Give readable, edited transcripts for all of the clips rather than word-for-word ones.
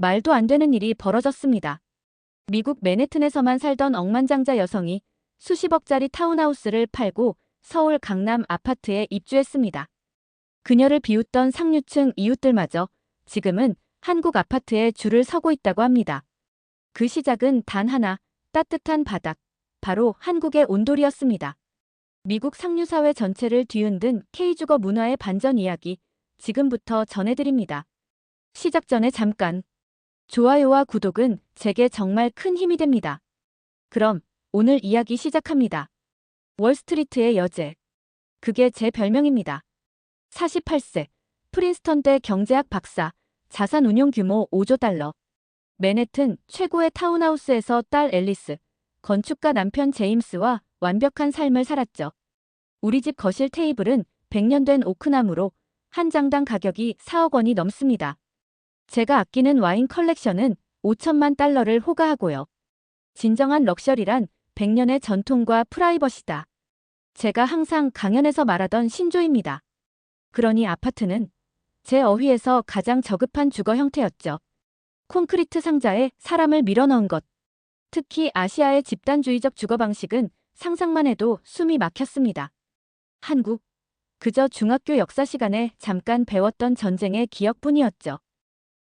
말도 안 되는 일이 벌어졌습니다. 미국 맨해튼에서만 살던 억만장자 여성이 수십억짜리 타운하우스를 팔고 서울 강남 아파트에 입주했습니다. 그녀를 비웃던 상류층 이웃들마저 지금은 한국 아파트에 줄을 서고 있다고 합니다. 그 시작은 단 하나, 따뜻한 바닥, 바로 한국의 온돌이었습니다. 미국 상류사회 전체를 뒤흔든 K주거 문화의 반전 이야기, 지금부터 전해드립니다. 시작 전에 잠깐. 좋아요와 구독은 제게 정말 큰 힘이 됩니다. 그럼 오늘 이야기 시작합니다. 월스트리트의 여제. 그게 제 별명입니다. 48세, 프린스턴대 경제학 박사, 자산 운용 규모 5조 달러. 맨해튼 최고의 타운하우스에서 딸 앨리스, 건축가 남편 제임스와 완벽한 삶을 살았죠. 우리 집 거실 테이블은 100년 된 오크나무로 한 장당 가격이 4억 원이 넘습니다. 제가 아끼는 와인 컬렉션은 5천만 달러를 호가하고요. 진정한 럭셔리란 100년의 전통과 프라이버시다. 제가 항상 강연에서 말하던 신조입니다. 그러니 아파트는 제 어휘에서 가장 저급한 주거 형태였죠. 콘크리트 상자에 사람을 밀어넣은 것. 특히 아시아의 집단주의적 주거 방식은 상상만 해도 숨이 막혔습니다. 한국. 그저 중학교 역사 시간에 잠깐 배웠던 전쟁의 기억뿐이었죠.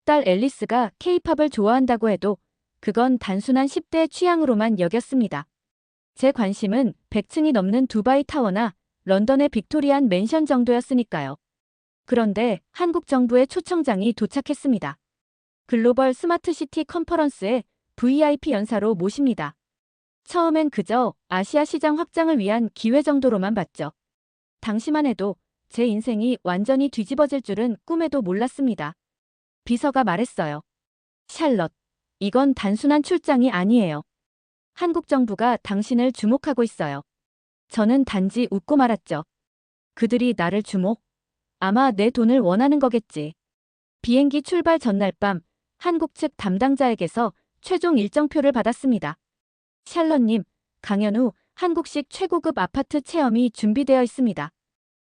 딸 앨리스가 K-팝을 좋아한다고 해도 그건 단순한 10대 취향으로만 여겼습니다. 제 관심은 100층이 넘는 두바이 타워나 런던의 빅토리안 맨션 정도였으니까요. 그런데 한국 정부의 초청장이 도착했습니다. 글로벌 스마트시티 컨퍼런스에 VIP 연사로 모십니다. 처음엔 그저 아시아 시장 확장을 위한 기회 정도로만 봤죠. 당시만 해도 제 인생이 완전히 뒤집어질 줄은 꿈에도 몰랐습니다. 비서가 말했어요. 샬럿, 이건 단순한 출장이 아니에요. 한국 정부가 당신을 주목하고 있어요. 저는 단지 웃고 말았죠. 그들이 나를 주목? 아마 내 돈을 원하는 거겠지. 비행기 출발 전날 밤 한국 측 담당자에게서 최종 일정표를 받았습니다. 샬럿님, 강연 후 한국식 최고급 아파트 체험이 준비되어 있습니다.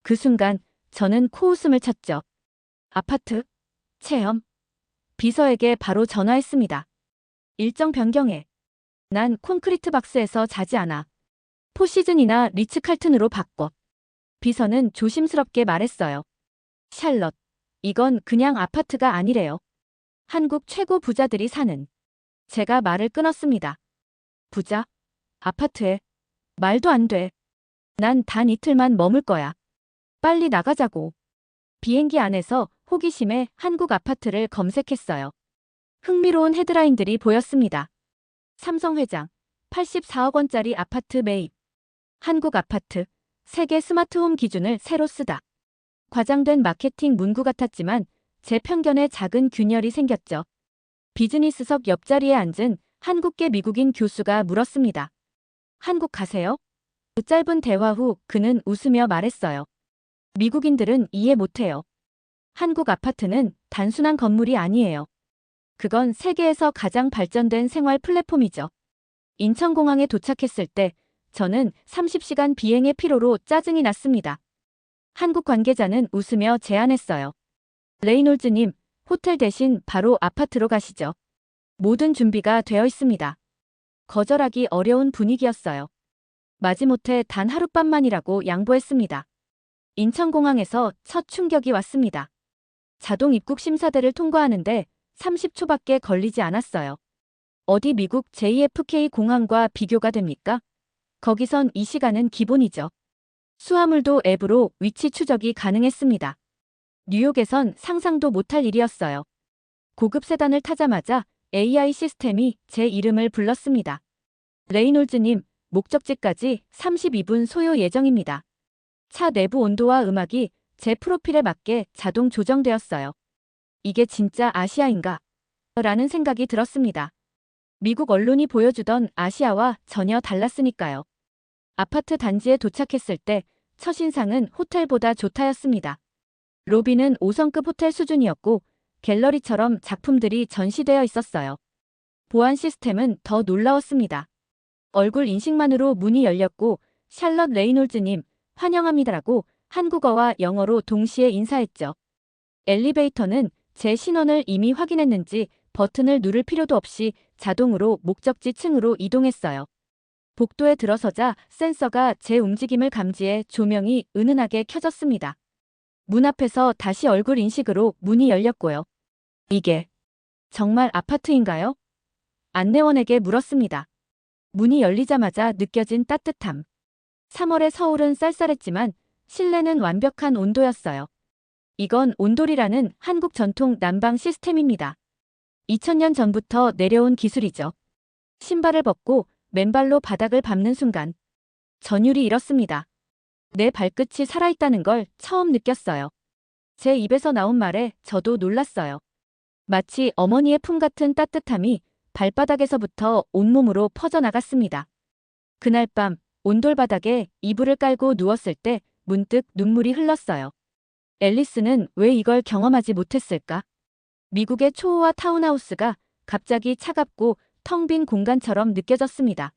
그 순간 저는 코웃음을 쳤죠. 아파트? 체험? 비서에게 바로 전화했습니다. 일정 변경해. 난 콘크리트 박스에서 자지 않아. 포시즌이나 리츠칼튼으로 바꿔. 비서는 조심스럽게 말했어요. 샬럿, 이건 그냥 아파트가 아니래요. 한국 최고 부자들이 사는. 제가 말을 끊었습니다. 부자? 아파트에? 말도 안 돼. 난 단 이틀만 머물 거야. 빨리 나가자고. 비행기 안에서 호기심에 한국 아파트를 검색했어요. 흥미로운 헤드라인들이 보였습니다. 삼성 회장, 84억 원짜리 아파트 매입. 한국 아파트, 세계 스마트홈 기준을 새로 쓰다. 과장된 마케팅 문구 같았지만 제 편견에 작은 균열이 생겼죠. 비즈니스석 옆자리에 앉은 한국계 미국인 교수가 물었습니다. 한국 가세요? 그 짧은 대화 후 그는 웃으며 말했어요. 미국인들은 이해 못해요. 한국 아파트는 단순한 건물이 아니에요. 그건 세계에서 가장 발전된 생활 플랫폼이죠. 인천공항에 도착했을 때 저는 30시간 비행의 피로로 짜증이 났습니다. 한국 관계자는 웃으며 제안했어요. 레이놀즈님, 호텔 대신 바로 아파트로 가시죠. 모든 준비가 되어 있습니다. 거절하기 어려운 분위기였어요. 마지못해 단 하룻밤만이라고 양보했습니다. 인천공항에서 첫 충격이 왔습니다. 자동 입국 심사대를 통과하는데 30초밖에 걸리지 않았어요. 어디 미국 JFK 공항과 비교가 됩니까? 거기선 이 시간은 기본이죠. 수화물도 앱으로 위치 추적이 가능했습니다. 뉴욕에선 상상도 못할 일이었어요. 고급 세단을 타자마자 AI 시스템이 제 이름을 불렀습니다. 레이놀즈님, 목적지까지 32분 소요 예정입니다. 차 내부 온도와 음악이 제 프로필에 맞게 자동 조정되었어요. 이게 진짜 아시아인가? 라는 생각이 들었습니다. 미국 언론이 보여주던 아시아와 전혀 달랐으니까요. 아파트 단지에 도착했을 때 첫인상은 호텔보다 좋다였습니다. 로비는 5성급 호텔 수준이었고 갤러리처럼 작품들이 전시되어 있었어요. 보안 시스템은 더 놀라웠습니다. 얼굴 인식만으로 문이 열렸고 샬럿 레이놀즈님 환영합니다라고 한국어와 영어로 동시에 인사했죠. 엘리베이터는 제 신원을 이미 확인했는지 버튼을 누를 필요도 없이 자동으로 목적지 층으로 이동했어요. 복도에 들어서자 센서가 제 움직임을 감지해 조명이 은은하게 켜졌습니다. 문 앞에서 다시 얼굴 인식으로 문이 열렸고요. 이게 정말 아파트인가요? 안내원에게 물었습니다. 문이 열리자마자 느껴진 따뜻함. 3월의 서울은 쌀쌀했지만 실내는 완벽한 온도였어요. 이건 온돌이라는 한국 전통 난방 시스템입니다. 2000년 전부터 내려온 기술이죠. 신발을 벗고 맨발로 바닥을 밟는 순간 전율이 일었습니다. 내 발끝이 살아있다는 걸 처음 느꼈어요. 제 입에서 나온 말에 저도 놀랐어요. 마치 어머니의 품 같은 따뜻함이 발바닥에서부터 온몸으로 퍼져나갔습니다. 그날 밤 온돌 바닥에 이불을 깔고 누웠을 때 문득 눈물이 흘렀어요. 앨리스는 왜 이걸 경험하지 못했을까? 미국의 초호화 타운하우스가 갑자기 차갑고 텅 빈 공간처럼 느껴졌습니다.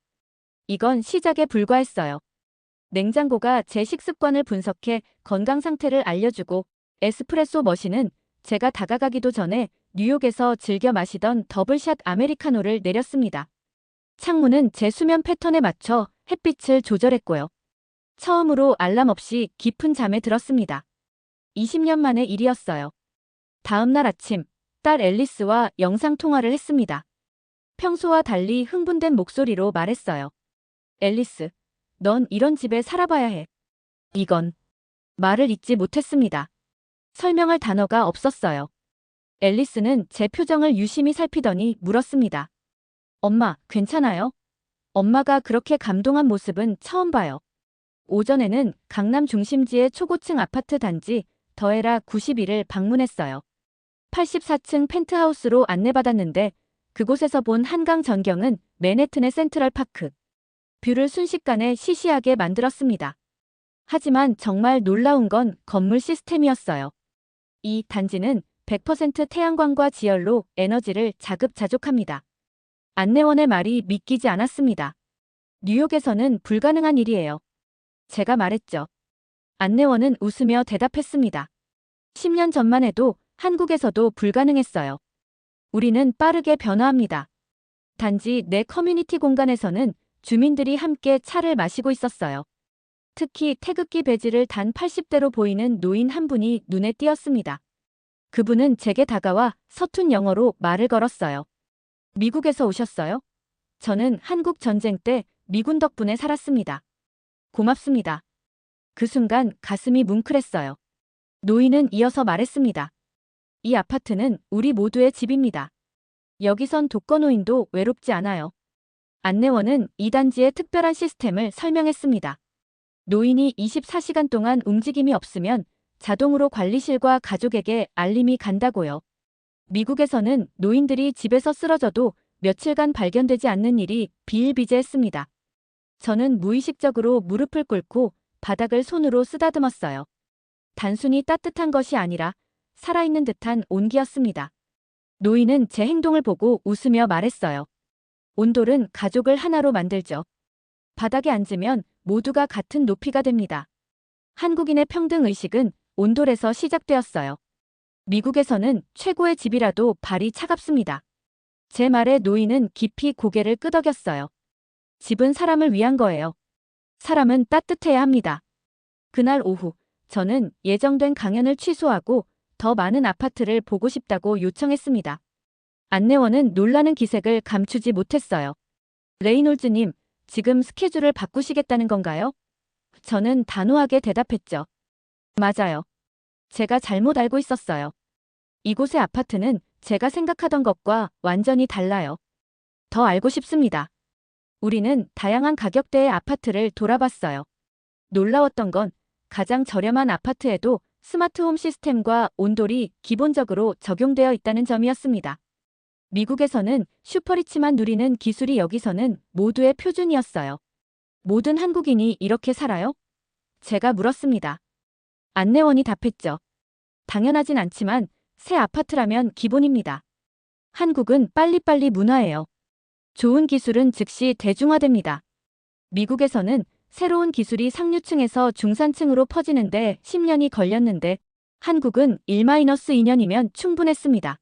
이건 시작에 불과했어요. 냉장고가 제 식습관을 분석해 건강 상태를 알려주고 에스프레소 머신은 제가 다가가기도 전에 뉴욕에서 즐겨 마시던 더블샷 아메리카노를 내렸습니다. 창문은 제 수면 패턴에 맞춰 햇빛을 조절했고요. 처음으로 알람 없이 깊은 잠에 들었습니다. 20년 만의 일이었어요. 다음 날 아침, 딸 앨리스와 영상통화를 했습니다. 평소와 달리 흥분된 목소리로 말했어요. 앨리스, 넌 이런 집에 살아봐야 해. 이건 말을 잇지 못했습니다. 설명할 단어가 없었어요. 앨리스는 제 표정을 유심히 살피더니 물었습니다. 엄마, 괜찮아요? 엄마가 그렇게 감동한 모습은 처음 봐요. 오전에는 강남 중심지의 초고층 아파트 단지 더에라 91을 방문했어요. 84층 펜트하우스로 안내받았는데 그곳에서 본 한강 전경은 맨해튼의 센트럴파크. 뷰를 순식간에 시시하게 만들었습니다. 하지만 정말 놀라운 건 건물 시스템이었어요. 이 단지는 100% 태양광과 지열로 에너지를 자급자족합니다. 안내원의 말이 믿기지 않았습니다. 뉴욕에서는 불가능한 일이에요. 제가 말했죠. 안내원은 웃으며 대답했습니다. 10년 전만 해도 한국에서도 불가능했어요. 우리는 빠르게 변화합니다. 단지 내 커뮤니티 공간에서는 주민들이 함께 차를 마시고 있었어요. 특히 태극기 배지를 단 80대로 보이는 노인 한 분이 눈에 띄었습니다. 그분은 제게 다가와 서툰 영어로 말을 걸었어요. 미국에서 오셨어요? 저는 한국 전쟁 때 미군 덕분에 살았습니다. 고맙습니다. 그 순간 가슴이 뭉클했어요. 노인은 이어서 말했습니다. 이 아파트는 우리 모두의 집입니다. 여기선 독거노인도 외롭지 않아요. 안내원은 이 단지의 특별한 시스템을 설명했습니다. 노인이 24시간 동안 움직임이 없으면 자동으로 관리실과 가족에게 알림이 간다고요. 미국에서는 노인들이 집에서 쓰러져도 며칠간 발견되지 않는 일이 비일비재했습니다. 저는 무의식적으로 무릎을 꿇고 바닥을 손으로 쓰다듬었어요. 단순히 따뜻한 것이 아니라 살아있는 듯한 온기였습니다. 노인은 제 행동을 보고 웃으며 말했어요. 온돌은 가족을 하나로 만들죠. 바닥에 앉으면 모두가 같은 높이가 됩니다. 한국인의 평등의식은 온돌에서 시작되었어요. 미국에서는 최고의 집이라도 발이 차갑습니다. 제 말에 노인은 깊이 고개를 끄덕였어요. 집은 사람을 위한 거예요. 사람은 따뜻해야 합니다. 그날 오후, 저는 예정된 강연을 취소하고 더 많은 아파트를 보고 싶다고 요청했습니다. 안내원은 놀라는 기색을 감추지 못했어요. 레이놀즈님, 지금 스케줄을 바꾸시겠다는 건가요? 저는 단호하게 대답했죠. 맞아요. 제가 잘못 알고 있었어요. 이곳의 아파트는 제가 생각하던 것과 완전히 달라요. 더 알고 싶습니다. 우리는 다양한 가격대의 아파트를 돌아봤어요. 놀라웠던 건 가장 저렴한 아파트에도 스마트홈 시스템과 온돌이 기본적으로 적용되어 있다는 점이었습니다. 미국에서는 슈퍼리치만 누리는 기술이 여기서는 모두의 표준이었어요. 모든 한국인이 이렇게 살아요? 제가 물었습니다. 안내원이 답했죠. 당연하진 않지만 새 아파트라면 기본입니다. 한국은 빨리빨리 문화예요. 좋은 기술은 즉시 대중화됩니다. 미국에서는 새로운 기술이 상류층에서 중산층으로 퍼지는데 10년이 걸렸는데 한국은 1-2년이면 충분했습니다.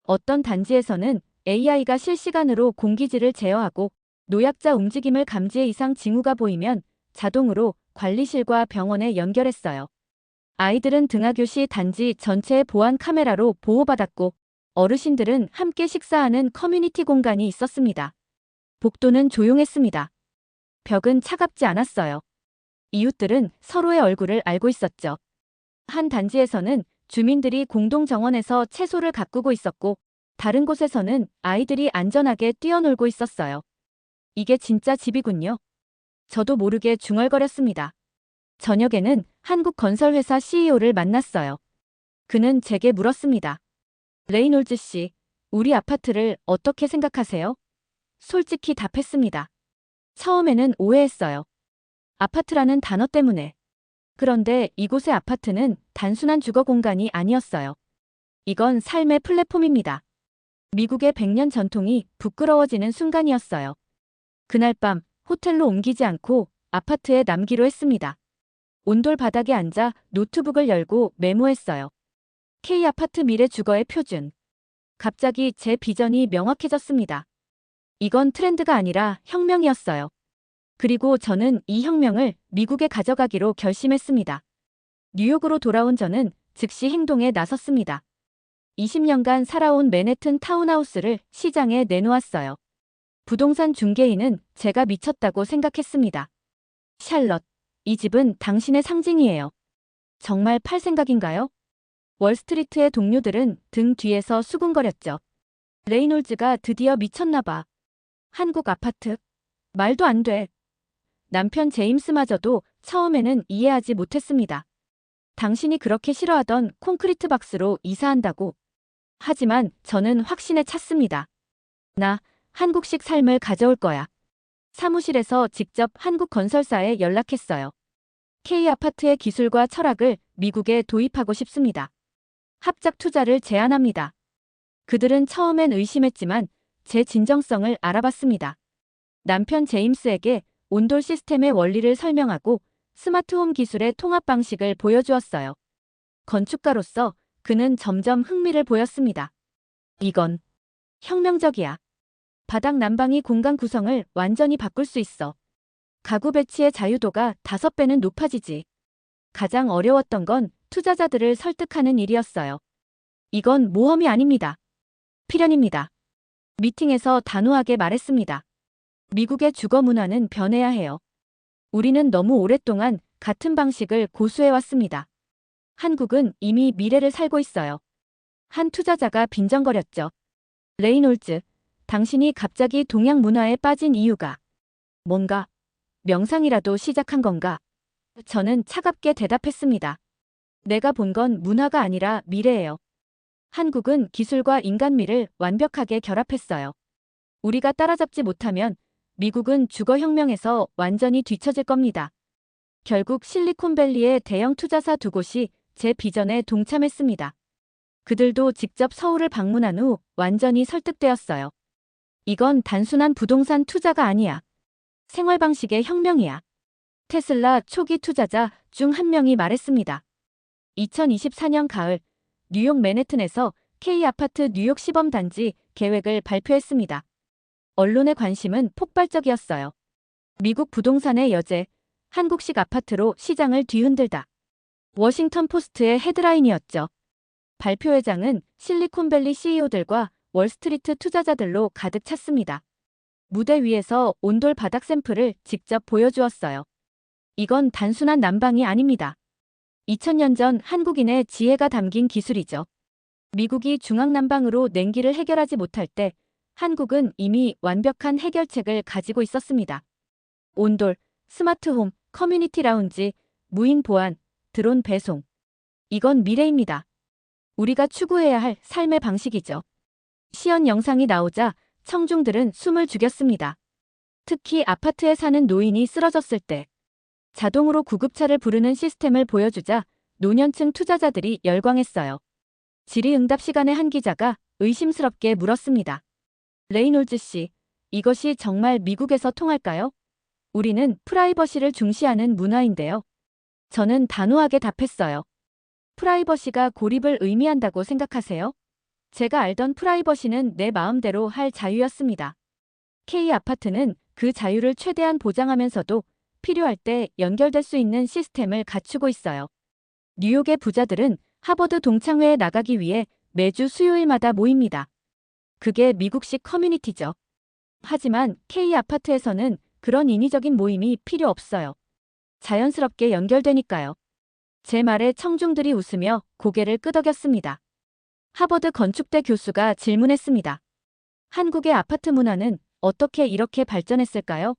어떤 단지에서는 AI가 실시간으로 공기질을 제어하고 노약자 움직임을 감지해 이상 징후가 보이면 자동으로 관리실과 병원에 연결했어요. 아이들은 등하교 시 단지 전체의 보안 카메라로 보호받았고 어르신들은 함께 식사하는 커뮤니티 공간이 있었습니다. 복도는 조용했습니다. 벽은 차갑지 않았어요. 이웃들은 서로의 얼굴을 알고 있었죠. 한 단지에서는 주민들이 공동 정원에서 채소를 가꾸고 있었고 다른 곳에서는 아이들이 안전하게 뛰어놀고 있었어요. 이게 진짜 집이군요. 저도 모르게 중얼거렸습니다. 저녁에는 한국건설회사 CEO를 만났어요. 그는 제게 물었습니다. 레이놀즈 씨, 우리 아파트를 어떻게 생각하세요? 솔직히 답했습니다. 처음에는 오해했어요. 아파트라는 단어 때문에. 그런데 이곳의 아파트는 단순한 주거 공간이 아니었어요. 이건 삶의 플랫폼입니다. 미국의 100년 전통이 부끄러워지는 순간이었어요. 그날 밤 호텔로 옮기지 않고 아파트에 남기로 했습니다. 온돌 바닥에 앉아 노트북을 열고 메모했어요. K아파트 미래 주거의 표준. 갑자기 제 비전이 명확해졌습니다. 이건 트렌드가 아니라 혁명이었어요. 그리고 저는 이 혁명을 미국에 가져가기로 결심했습니다. 뉴욕으로 돌아온 저는 즉시 행동에 나섰습니다. 20년간 살아온 맨해튼 타운하우스를 시장에 내놓았어요. 부동산 중개인은 제가 미쳤다고 생각했습니다. 샬럿, 이 집은 당신의 상징이에요. 정말 팔 생각인가요? 월스트리트의 동료들은 등 뒤에서 수군거렸죠. 레이놀즈가 드디어 미쳤나 봐. 한국 아파트. 말도 안 돼. 남편 제임스마저도 처음에는 이해하지 못했습니다. 당신이 그렇게 싫어하던 콘크리트 박스로 이사한다고. 하지만 저는 확신에 찼습니다. 나 한국식 삶을 가져올 거야. 사무실에서 직접 한국 건설사에 연락했어요. K아파트의 기술과 철학을 미국에 도입하고 싶습니다. 합작 투자를 제안합니다. 그들은 처음엔 의심했지만 제 진정성을 알아봤습니다. 남편 제임스에게 온돌 시스템의 원리를 설명하고 스마트홈 기술의 통합 방식을 보여주었어요. 건축가로서 그는 점점 흥미를 보였습니다. 이건 혁명적이야. 바닥 난방이 공간 구성을 완전히 바꿀 수 있어. 가구 배치의 자유도가 5배는 높아지지. 가장 어려웠던 건 투자자들을 설득하는 일이었어요. 이건 모험이 아닙니다. 필연입니다. 미팅에서 단호하게 말했습니다. 미국의 주거 문화는 변해야 해요. 우리는 너무 오랫동안 같은 방식을 고수해왔습니다. 한국은 이미 미래를 살고 있어요. 한 투자자가 빈정거렸죠. 레이놀즈, 당신이 갑자기 동양 문화에 빠진 이유가 뭔가 명상이라도 시작한 건가? 저는 차갑게 대답했습니다. 내가 본 건 문화가 아니라 미래예요. 한국은 기술과 인간미를 완벽하게 결합했어요. 우리가 따라잡지 못하면 미국은 주거혁명에서 완전히 뒤처질 겁니다. 결국 실리콘밸리의 대형 투자사 2곳이 제 비전에 동참했습니다. 그들도 직접 서울을 방문한 후 완전히 설득되었어요. 이건 단순한 부동산 투자가 아니야. 생활 방식의 혁명이야. 테슬라 초기 투자자 중 한 명이 말했습니다. 2024년 가을 뉴욕 맨해튼에서 K아파트 뉴욕 시범단지 계획을 발표했습니다. 언론의 관심은 폭발적이었어요. 미국 부동산의 여제, 한국식 아파트로 시장을 뒤흔들다. 워싱턴 포스트의 헤드라인이었죠. 발표회장은 실리콘밸리 CEO들과 월스트리트 투자자들로 가득 찼습니다. 무대 위에서 온돌 바닥 샘플을 직접 보여주었어요. 이건 단순한 난방이 아닙니다. 2000년 전 한국인의 지혜가 담긴 기술이죠. 미국이 중앙난방으로 냉기를 해결하지 못할 때 한국은 이미 완벽한 해결책을 가지고 있었습니다. 온돌, 스마트홈, 커뮤니티 라운지, 무인 보안, 드론 배송. 이건 미래입니다. 우리가 추구해야 할 삶의 방식이죠. 시연 영상이 나오자 청중들은 숨을 죽였습니다. 특히 아파트에 사는 노인이 쓰러졌을 때 자동으로 구급차를 부르는 시스템을 보여주자 노년층 투자자들이 열광했어요. 질의응답 시간에 한 기자가 의심스럽게 물었습니다. 레이놀즈 씨, 이것이 정말 미국에서 통할까요? 우리는 프라이버시를 중시하는 문화인데요. 저는 단호하게 답했어요. 프라이버시가 고립을 의미한다고 생각하세요? 제가 알던 프라이버시는 내 마음대로 할 자유였습니다. K아파트는 그 자유를 최대한 보장하면서도 필요할 때 연결될 수 있는 시스템을 갖추고 있어요. 뉴욕의 부자들은 하버드 동창회에 나가기 위해 매주 수요일마다 모입니다. 그게 미국식 커뮤니티죠. 하지만 K아파트에서는 그런 인위적인 모임이 필요 없어요. 자연스럽게 연결되니까요. 제 말에 청중들이 웃으며 고개를 끄덕였습니다. 하버드 건축대 교수가 질문했습니다. 한국의 아파트 문화는 어떻게 이렇게 발전했을까요?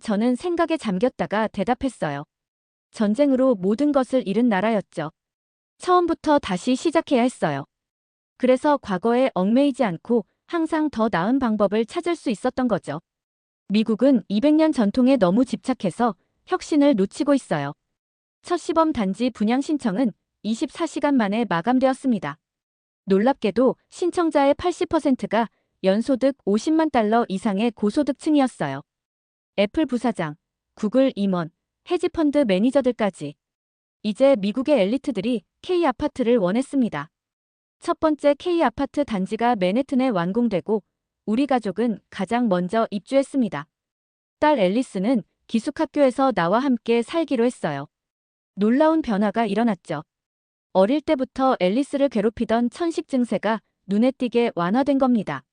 저는 생각에 잠겼다가 대답했어요. 전쟁으로 모든 것을 잃은 나라였죠. 처음부터 다시 시작해야 했어요. 그래서 과거에 얽매이지 않고 항상 더 나은 방법을 찾을 수 있었던 거죠. 미국은 200년 전통에 너무 집착해서 혁신을 놓치고 있어요. 첫 시범 단지 분양 신청은 24시간 만에 마감되었습니다. 놀랍게도 신청자의 80%가 연소득 50만 달러 이상의 고소득층이었어요. 애플 부사장, 구글 임원, 헤지펀드 매니저들까지. 이제 미국의 엘리트들이 K아파트를 원했습니다. 첫 번째 K아파트 단지가 맨해튼에 완공되고 우리 가족은 가장 먼저 입주했습니다. 딸 앨리스는 기숙학교에서 나와 함께 살기로 했어요. 놀라운 변화가 일어났죠. 어릴 때부터 앨리스를 괴롭히던 천식 증세가 눈에 띄게 완화된 겁니다.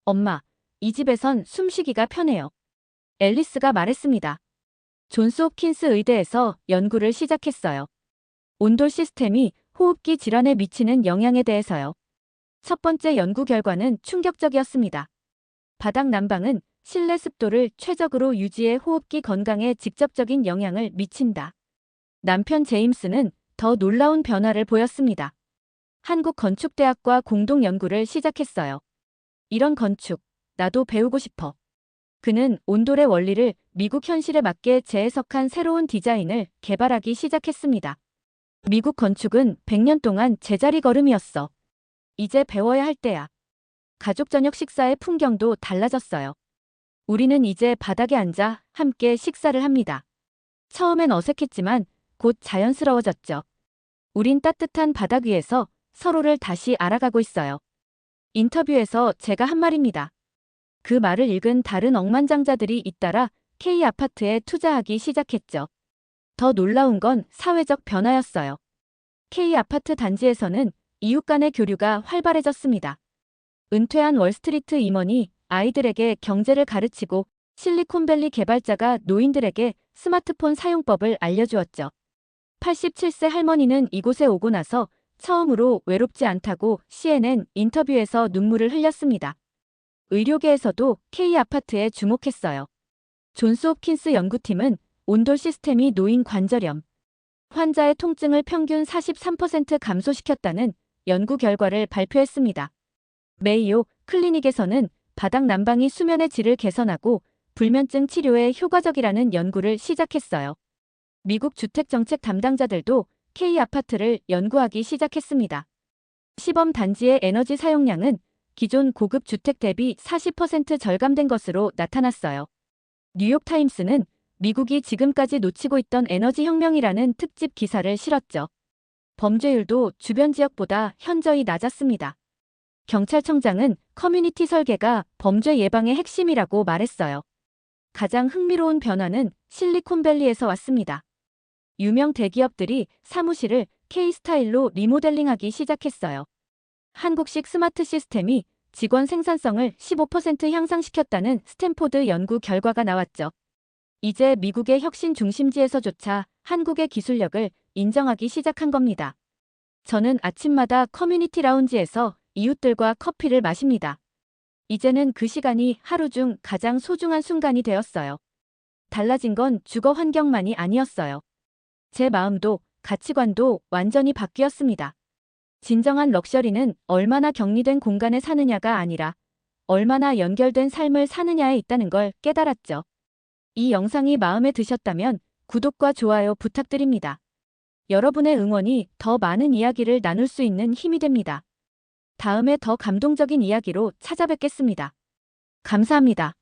엄마, 이 집에선 숨쉬기가 편해요. 앨리스가 말했습니다. 존스 홉킨스 의대에서 연구를 시작했어요. 온돌 시스템이 호흡기 질환에 미치는 영향에 대해서요. 첫 번째 연구 결과는 충격적이었습니다. 바닥 난방은 실내 습도를 최적으로 유지해 호흡기 건강에 직접적인 영향을 미친다. 남편 제임스는 더 놀라운 변화를 보였습니다. 한국건축대학과 공동 연구를 시작했어요. 이런 건축, 나도 배우고 싶어. 그는 온돌의 원리를 미국 현실에 맞게 재해석한 새로운 디자인을 개발하기 시작했습니다. 미국 건축은 100년 동안 제자리 걸음이었어. 이제 배워야 할 때야. 가족 저녁 식사의 풍경도 달라졌어요. 우리는 이제 바닥에 앉아 함께 식사를 합니다. 처음엔 어색했지만 곧 자연스러워졌죠. 우린 따뜻한 바닥 위에서 서로를 다시 알아가고 있어요. 인터뷰에서 제가 한 말입니다. 그 말을 읽은 다른 억만장자들이 잇따라 K아파트에 투자하기 시작했죠. 더 놀라운 건 사회적 변화였어요. K아파트 단지에서는 이웃 간의 교류가 활발해졌습니다. 은퇴한 월스트리트 임원이 아이들에게 경제를 가르치고 실리콘밸리 개발자가 노인들에게 스마트폰 사용법을 알려주었죠. 87세 할머니는 이곳에 오고 나서 처음으로 외롭지 않다고 CNN 인터뷰에서 눈물을 흘렸습니다. 의료계에서도 K아파트에 주목했어요. 존스 홉킨스 연구팀은 온돌 시스템이 노인 관절염, 환자의 통증을 평균 43% 감소시켰다는 연구 결과를 발표했습니다. 메이오 클리닉에서는 바닥 난방이 수면의 질을 개선하고 불면증 치료에 효과적이라는 연구를 시작했어요. 미국 주택정책 담당자들도 K아파트를 연구하기 시작했습니다. 시범 단지의 에너지 사용량은 기존 고급 주택 대비 40% 절감된 것으로 나타났어요. 뉴욕타임스는 미국이 지금까지 놓치고 있던 에너지 혁명이라는 특집 기사를 실었죠. 범죄율도 주변 지역보다 현저히 낮았습니다. 경찰청장은 커뮤니티 설계가 범죄 예방의 핵심이라고 말했어요. 가장 흥미로운 변화는 실리콘밸리에서 왔습니다. 유명 대기업들이 사무실을 K-스타일로 리모델링하기 시작했어요. 한국식 스마트 시스템이 직원 생산성을 15% 향상시켰다는 스탠포드 연구 결과가 나왔죠. 이제 미국의 혁신 중심지에서조차 한국의 기술력을 인정하기 시작한 겁니다. 저는 아침마다 커뮤니티 라운지에서 이웃들과 커피를 마십니다. 이제는 그 시간이 하루 중 가장 소중한 순간이 되었어요. 달라진 건 주거 환경만이 아니었어요. 제 마음도 가치관도 완전히 바뀌었습니다. 진정한 럭셔리는 얼마나 격리된 공간에 사느냐가 아니라 얼마나 연결된 삶을 사느냐에 있다는 걸 깨달았죠. 이 영상이 마음에 드셨다면 구독과 좋아요 부탁드립니다. 여러분의 응원이 더 많은 이야기를 나눌 수 있는 힘이 됩니다. 다음에 더 감동적인 이야기로 찾아뵙겠습니다. 감사합니다.